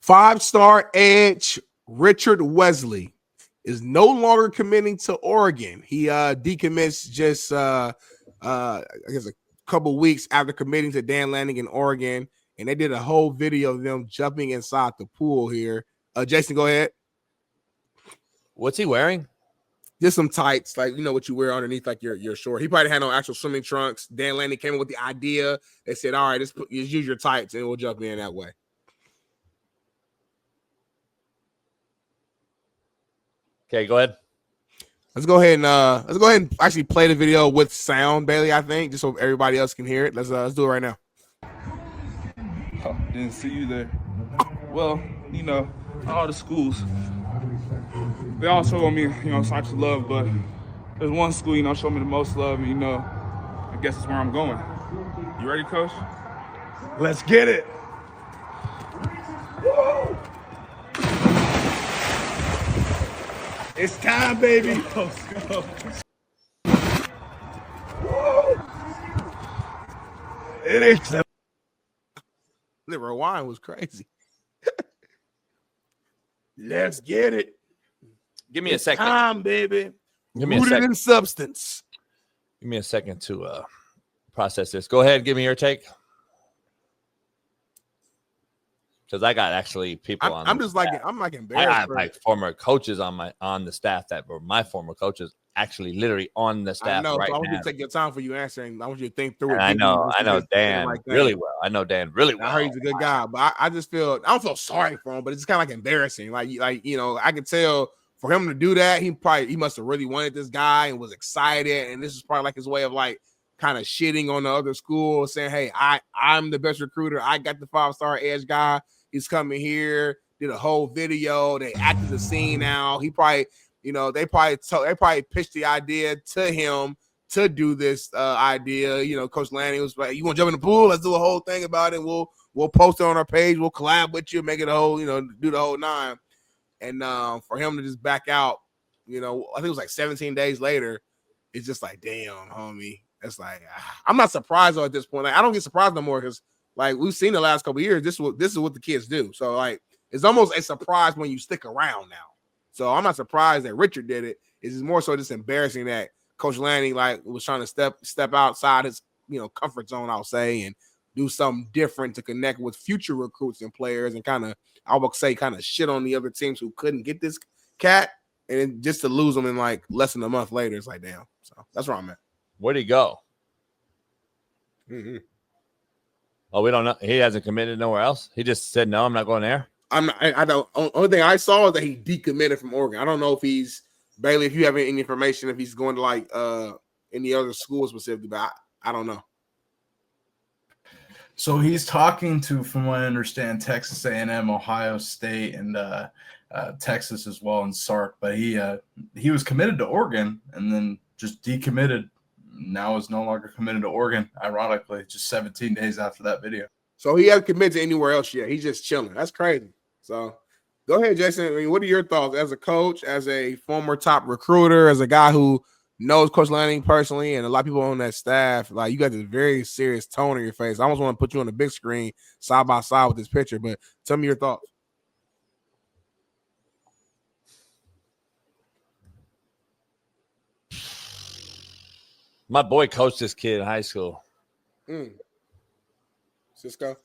Five-star edge Richard Wesley is no longer committing to Oregon. He decommits just I guess a couple weeks after committing to Dan Lanning in Oregon, and they did a whole video of them jumping inside the pool here. Jason, go ahead. What's he wearing? Just some tights, like what you wear underneath, like your short. He probably had no actual swimming trunks. Dan Lanning came in with the idea. They said, "All right, just use your tights, and we'll jump in that way." Okay, go ahead. Let's go ahead and actually play the video with sound, Bailey. I think just so everybody else can hear it. Let's do it right now. Oh, didn't see you there. Well, all the schools, they all show me, so much love, but there's one school, show me the most love, and I guess it's where I'm going. You ready, Coach? Let's get it. Whoa. It's time, baby. Let's go. It is. The rewind was crazy. Let's get it. Give me a second. Time, baby. Give me a second. In substance. Give me a second to process this. Go ahead, give me your take. Because I got actually people on. I'm just like I'm like embarrassed. I got like former coaches on the staff that were my former coaches, actually literally on the staff. I know. Right so I want now. you to take your time for you answering. I want you to think through it. I know Dan really well. I know Dan really well. I heard he's a good guy, but I just feel I don't feel sorry for him, but it's just kind of like embarrassing. Like I could tell for him to do that, he must have really wanted this guy and was excited, and this is probably like his way of like kind of shitting on the other school, saying, "Hey, I'm the best recruiter. I got the 5-star edge guy. He's coming here." Did a whole video. They acted the scene out. He probably, they probably pitched the idea to him to do this idea. Coach Lanning was like, "You want to jump in the pool? Let's do a whole thing about it. We'll post it on our page. We'll collab with you, make it a whole, do the whole nine." And for him to just back out, I think it was like 17 days later. It's just like, damn, homie. It's like I'm not surprised though at this point. Like I don't get surprised no more because like we've seen the last couple of years. This is what the kids do. So like it's almost a surprise when you stick around now. So I'm not surprised that Richard did it. It's more so just embarrassing that Coach Lanning like was trying to step outside his comfort zone, I'll say, and do something different to connect with future recruits and players, and kind of shit on the other teams who couldn't get this cat, and then just to lose them in like less than a month later. It's like damn. So that's where I'm at. Where'd he go? Mm-hmm. Oh, we don't know. He hasn't committed nowhere else. He just said no. I'm not going there. I don't. Only thing I saw is that he decommitted from Oregon. I don't know if he's Bailey. If you have any information, if he's going to like any other school specifically, but I don't know. So he's talking to, from what I understand, Texas A&M, Ohio State, and Texas as well, and Sark. But he was committed to Oregon and then just decommitted. Now is no longer committed to Oregon. Ironically, just 17 days after that video. So he hasn't committed to anywhere else yet. He's just chilling. That's crazy. So go ahead, Jason. I mean, what are your thoughts as a coach, as a former top recruiter, as a guy who knows Coach Lanning personally and a lot of people on that staff? Like, you got this very serious tone in your face. I almost want to put you on the big screen side by side with this picture, but tell me your thoughts. My boy coached this kid in high school. Cisco?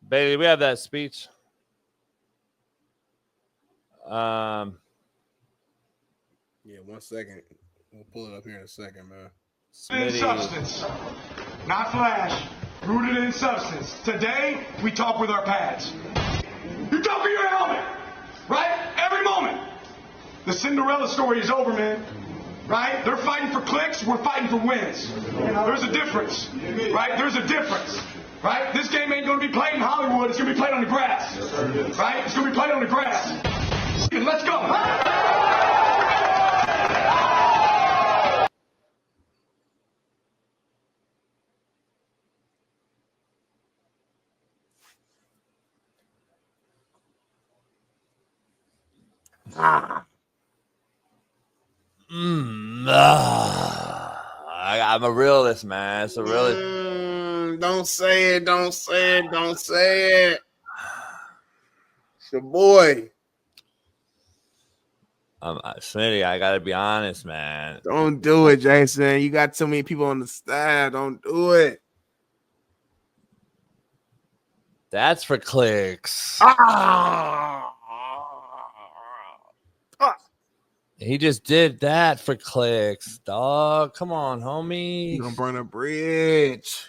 Bailey, we have that speech. Yeah, 1 second. We'll pull it up here in a second, man. In substance, not flash. Rooted in substance. Today, we talk with our pads. You talk with your helmet, right? Every moment. The Cinderella story is over, man. Right? They're fighting for clicks. We're fighting for wins. There's a difference, right? There's a difference, right? This game ain't going to be played in Hollywood. It's going to be played on the grass, right? It's going to be played on the grass. Let's go. I'm a realist, man. It's a realist. Don't say it. Don't say it. Don't say it. It's your boy. Smitty, I gotta be honest, man. Don't do it, Jason. You got too many people on the staff. Don't do it. That's for clicks. He just did that for clicks, dog. Come on, homie. You gonna burn a bridge.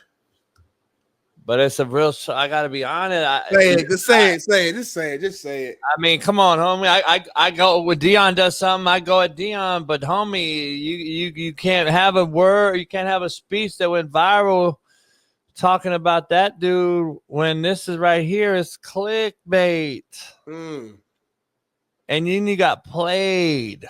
But it's a real. I gotta be honest. Say it. Just say it. Say it. Just say it. Just say it. I mean, come on, homie. I go with Dion does something. I go at Dion, but homie, you can't have a word. You can't have a speech that went viral talking about that dude when this is right here is clickbait. And then you got played.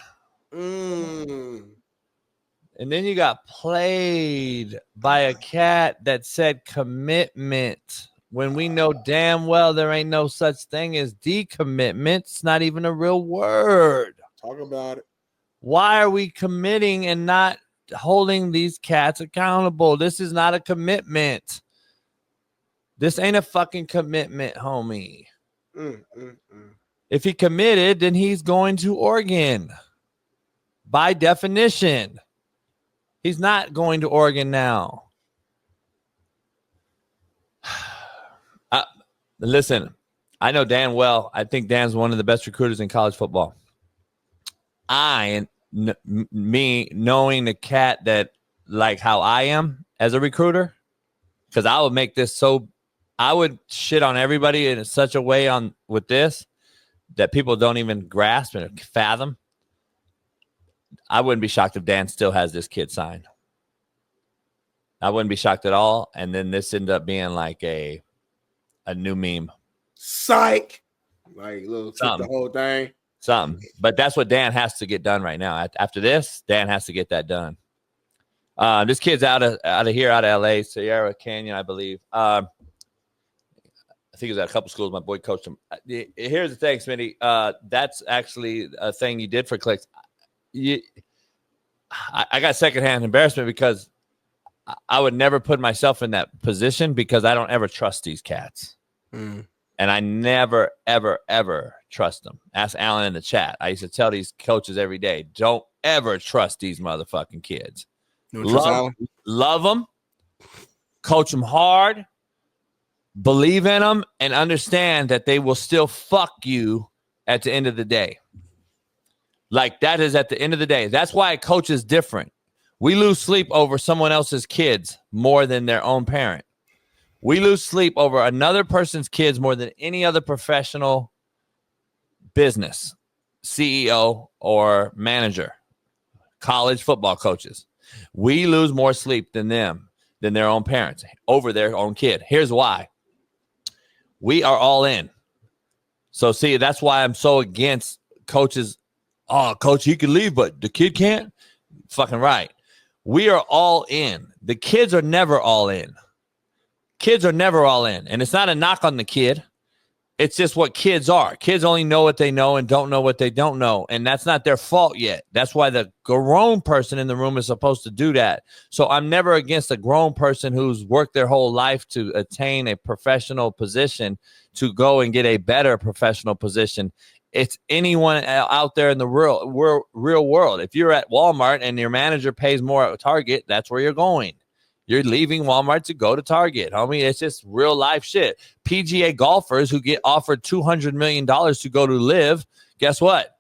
And then you got played by a cat that said commitment when we know damn well there ain't no such thing as decommitment. It's not even a real word. Talk about it. Why are we committing and not holding these cats accountable? This is not a commitment. This ain't a fucking commitment, homie. If he committed, then he's going to Oregon. By definition. He's not going to Oregon now. Listen, I know Dan well. I think Dan's one of the best recruiters in college football. Me knowing the cat that like how I am as a recruiter, because I would make this so I would shit on everybody in such a way on with this that people don't even grasp and fathom. I wouldn't be shocked if Dan still has this kid signed. I wouldn't be shocked at all. And then this ended up being like a new meme. Psych. Like little the whole thing. Something. But that's what Dan has to get done right now. After this, Dan has to get that done. This kid's out of here, out of LA, Sierra Canyon, I believe. I think he was at a couple schools. My boy coached him. Here's the thing, Smitty. That's actually a thing you did for clicks. I got secondhand embarrassment because I would never put myself in that position because I don't ever trust these cats. And I never, ever, ever trust them. Ask Alan in the chat. I used to tell these coaches every day, don't ever trust these motherfucking kids. Love them, coach them hard, believe in them, and understand that they will still fuck you at the end of the day. Like that is at the end of the day. That's why a coach is different. We lose sleep over someone else's kids more than their own parent. We lose sleep over another person's kids more than any other professional business, CEO or manager, college football coaches. We lose more sleep than them, than their own parents over their own kid. Here's why. We are all in. So see, that's why I'm so against coaches. Oh, coach, he can leave, but the kid can't. Fucking right. We are all in. The kids are never all in. Kids are never all in. And it's not a knock on the kid. It's just what kids are. Kids only know what they know and don't know what they don't know. And that's not their fault yet. That's why the grown person in the room is supposed to do that. So I'm never against a grown person who's worked their whole life to attain a professional position to go and get a better professional position. It's anyone out there in the real world. If you're at Walmart and your manager pays more at Target, that's where you're going. You're leaving Walmart to go to Target, homie. It's just real life shit. PGA golfers who get offered $200 million to go to live, guess what?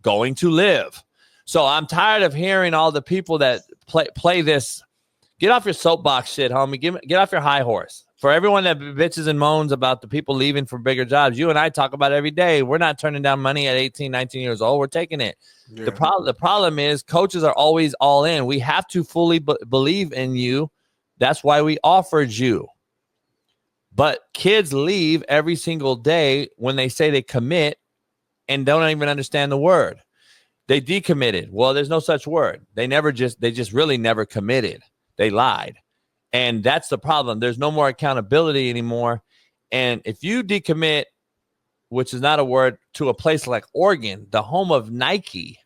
Going to live. So I'm tired of hearing all the people that play this. Get off your soapbox shit, homie. Get off your high horse. For everyone that bitches and moans about the people leaving for bigger jobs, you and I talk about it every day. We're not turning down money at 18, 19 years old. We're taking it. Yeah. The problem is coaches are always all in. We have to fully believe in you. That's why we offered you. But kids leave every single day when they say they commit and don't even understand the word. They decommitted. Well, there's no such word. They just really never committed. They lied. And that's the problem. There's no more accountability anymore. And if you decommit, which is not a word, to a place like Oregon, the home of Nike,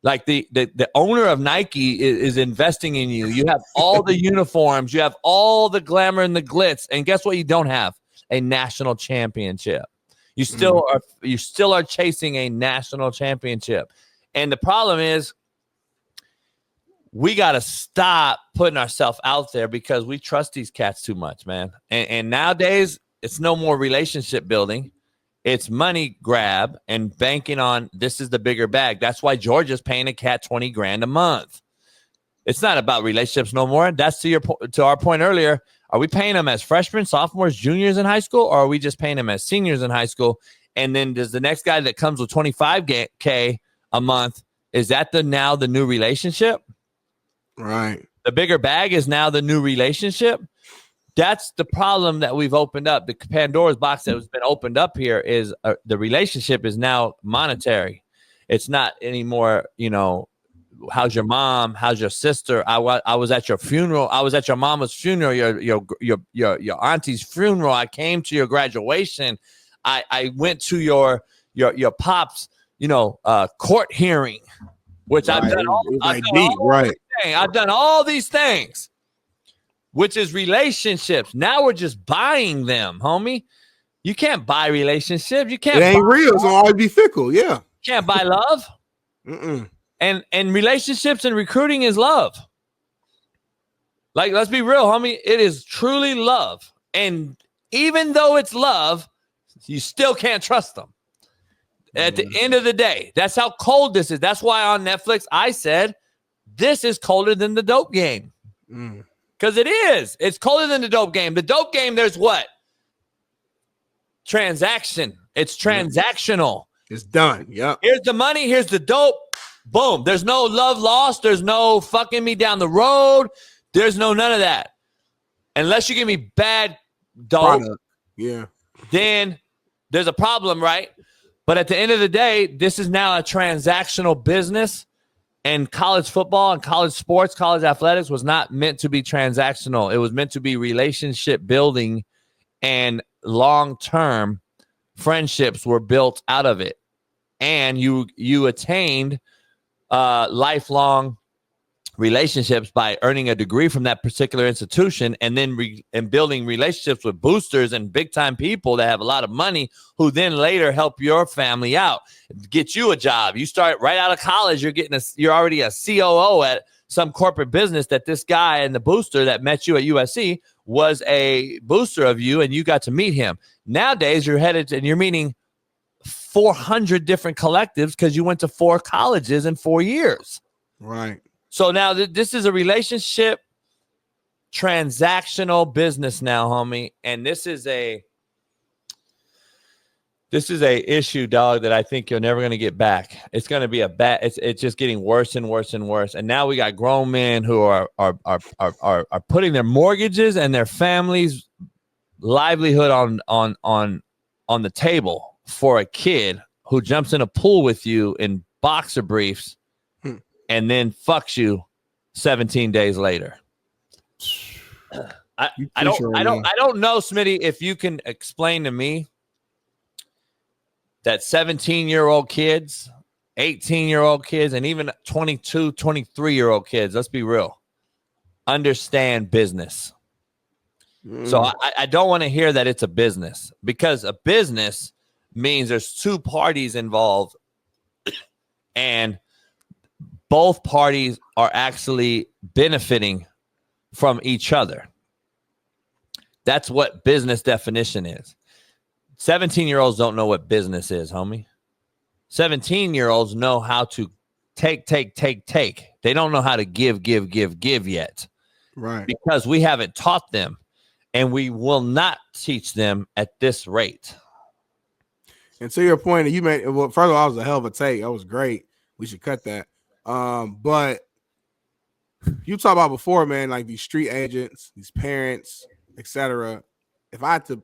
Like the owner of Nike is investing in you. You have all the uniforms, you have all the glamour and the glitz, and guess what? You don't have a national championship. You still are chasing a national championship, and the problem is we got to stop putting ourselves out there because we trust these cats too much, man. And nowadays it's no more relationship building. It's money grab and banking on this is the bigger bag. That's why Georgia's paying a cat $20,000 a month. It's not about relationships no more. That's to our point earlier. Are we paying them as freshmen, sophomores, juniors in high school, or are we just paying them as seniors in high school? And then does the next guy that comes with $25K a month, is that now the new relationship? Right. The bigger bag is now the new relationship. That's the problem that we've opened up. The Pandora's box that has been opened up here is the relationship is now monetary. It's not anymore, how's your mom? How's your sister? I was at your funeral. I was at your mama's funeral, your auntie's funeral. I came to your graduation. I went to your pop's, court hearing, which right. I've done all these things. Which is relationships. Now we're just buying them, homie. You can't buy relationships. You can't. It ain't real. It's gonna always be fickle. Yeah. You can't buy love. And relationships and recruiting is love. Like, let's be real, homie. It is truly love. And even though it's love, you still can't trust them. At the end of the day, that's how cold this is. That's why on Netflix I said this is colder than the dope game. Because it is. It's colder than the dope game. The dope game, there's what? Transaction. It's transactional. It's done. Yep. Here's the money. Here's the dope. Boom. There's no love lost. There's no fucking me down the road. There's no none of that. Unless you give me bad dope. Yeah. Then there's a problem, right? But at the end of the day, this is now a transactional business. And college football and college sports, college athletics was not meant to be transactional. It was meant to be relationship building, and long-term friendships were built out of it. And you attained lifelong relationships by earning a degree from that particular institution, and then building relationships with boosters and big-time people that have a lot of money who then later help your family out, get you a job. You start right out of college, you're already a COO at some corporate business that this guy and the booster that met you at USC was a booster of you, and you got to meet him. Nowadays, you're headed and you're meeting 400 different collectives because you went to 4 colleges in 4 years. Right. So now this is a relationship transactional business now, homie. And this is a issue, dog, that I think you're never going to get back. It's going to be it's just getting worse and worse and worse. And now we got grown men who are putting their mortgages and their families' livelihood on the table for a kid who jumps in a pool with you in boxer briefs and then fucks you 17 days later. I don't know, Smitty, if you can explain to me that 17-year-old kids, 18-year-old kids, and even 22, 23-year-old kids, let's be real, understand business. So I don't want to hear that it's a business, because a business means there's 2 parties involved and both parties are actually benefiting from each other. That's what business definition is. 17-year-olds don't know what business is, homie. 17-year-olds know how to take. They don't know how to give yet. Right. Because we haven't taught them, and we will not teach them at this rate. And to your point that you made, well, first of all, that was a hell of a take. That was great. We should cut that. But you talk about before, man, like these street agents, these parents, etc. If I had to,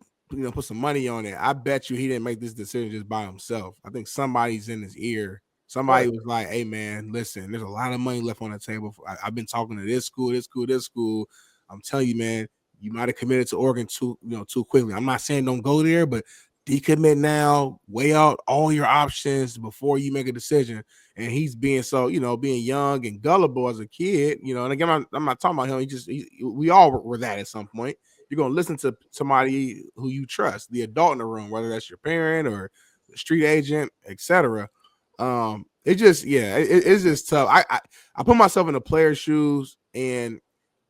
put some money on it, I bet you he didn't make this decision just by himself. I think somebody's in his ear. Somebody was like, "Hey, man, listen, there's a lot of money left on the table. I've been talking to this school. I'm telling you, man, you might have committed to Oregon too quickly. I'm not saying don't go there, but decommit now, weigh out all your options before you make a decision. And he's being so, being young and gullible as a kid, and again, I'm not talking about him. We all were that at some point. You're going to listen to somebody who you trust, the adult in the room, whether that's your parent or the street agent, etc. It's just tough. I put myself in the player's shoes, and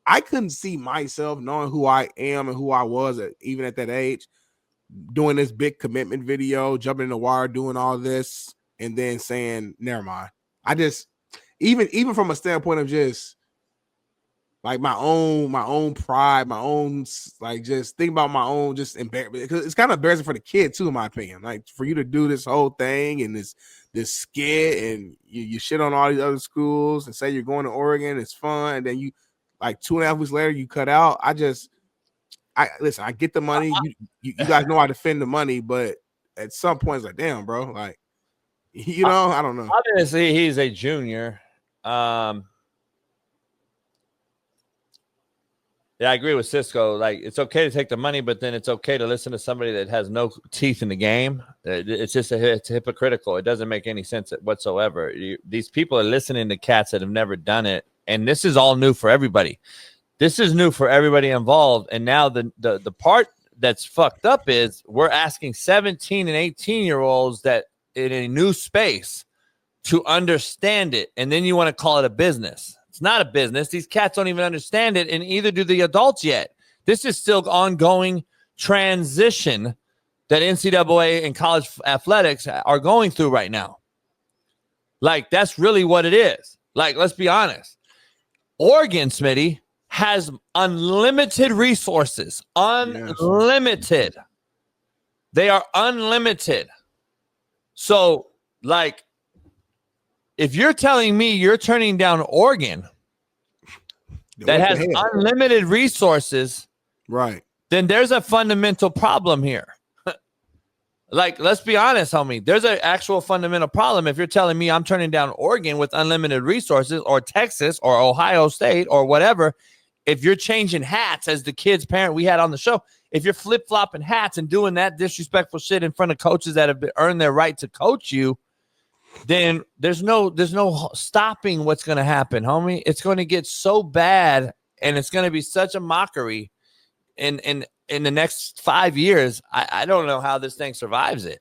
I couldn't see myself knowing who I am and who I was even at that age, doing this big commitment video, jumping in the wire, doing all this, and then saying, never mind. I just, even from a standpoint of just like my own pride, my own, like, just think about my own just embarrassment, because it's kind of embarrassing for the kid too, in my opinion. Like, for you to do this whole thing and this skit, and you shit on all these other schools and say you're going to Oregon, it's fun, and then you, like, 2.5 weeks later, you cut out. Listen, I get the money. You guys know I defend the money, but at some point it's like, damn, bro, like, I don't know. Obviously, he's a junior. Yeah, I agree with Cisco. Like, it's okay to take the money, but then it's okay to listen to somebody that has no teeth in the game. It's just it's hypocritical. It doesn't make any sense whatsoever. These people are listening to cats that have never done it, and this is all new for everybody. This is new for everybody involved, and now the part that's fucked up is we're asking 17 and 18-year-olds that in a new space to understand it, and then you want to call it a business. It's not a business. These cats don't even understand it, and either do the adults yet. This is still ongoing transition that NCAA and college athletics are going through right now. Like, that's really what it is. Like, let's be honest. Oregon, Smitty, has unlimited resources. Unlimited. Yes. They are unlimited. So, like, if you're telling me you're turning down Oregon that has unlimited resources, right, then there's a fundamental problem here. Like, let's be honest, homie. There's an actual fundamental problem if you're telling me I'm turning down Oregon with unlimited resources, or Texas or Ohio State or whatever. If you're changing hats, as the kid's parent we had on the show, if you're flip-flopping hats and doing that disrespectful shit in front of coaches that have earned their right to coach you, then there's no stopping what's going to happen, homie. It's going to get so bad, and it's going to be such a mockery in the next 5 years. I don't know how this thing survives it.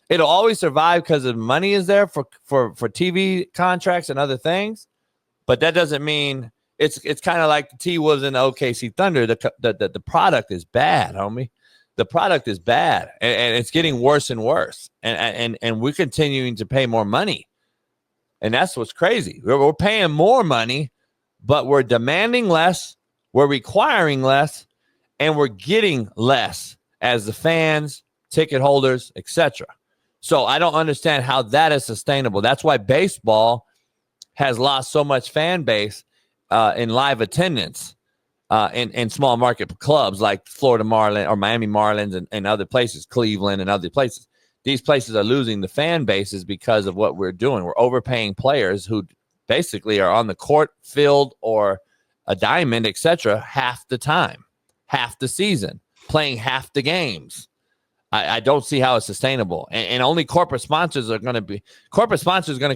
It'll always survive because the money is there for TV contracts and other things, but that doesn't mean it's kind of like the T-Wolves and the OKC Thunder. The product is bad, homie. The product is bad, and it's getting worse and worse. And we're continuing to pay more money. And that's what's crazy. We're paying more money, but we're demanding less, we're requiring less, and we're getting less as the fans, ticket holders, etc. So I don't understand how that is sustainable. That's why baseball has lost so much fan base in live attendance. In small market clubs like Florida Marlins or Miami Marlins and other places, Cleveland and other places. These places are losing the fan bases because of what we're doing. We're overpaying players who basically are on the court, field, or a diamond, etc., half the time, half the season, playing half the games. I don't see how it's sustainable. And only corporate sponsors are going to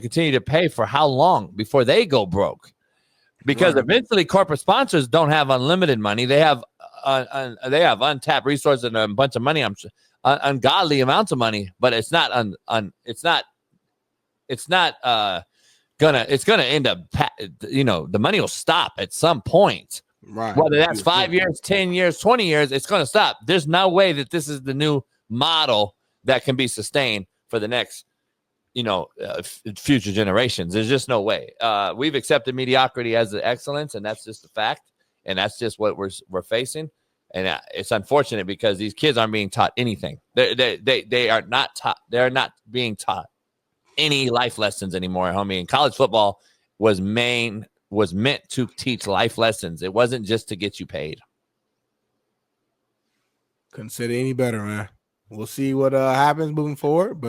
continue to pay for how long before they go broke? Because eventually corporate sponsors don't have unlimited money. They have untapped resources and a bunch of money, ungodly amounts of money, but it's gonna end up, the money will stop at some point. Right. Whether that's 5 years, 10 years, 20 years, it's going to stop. There's no way that this is the new model that can be sustained for the next future generations. There's just no way. We've accepted mediocrity as the excellence, and that's just a fact, and that's just what we're facing. And it's unfortunate because these kids aren't being taught anything. They are not taught. They're not being taught any life lessons anymore, homie. And college football was meant to teach life lessons. It wasn't just to get you paid. Couldn't say it any better, man. We'll see what happens moving forward, but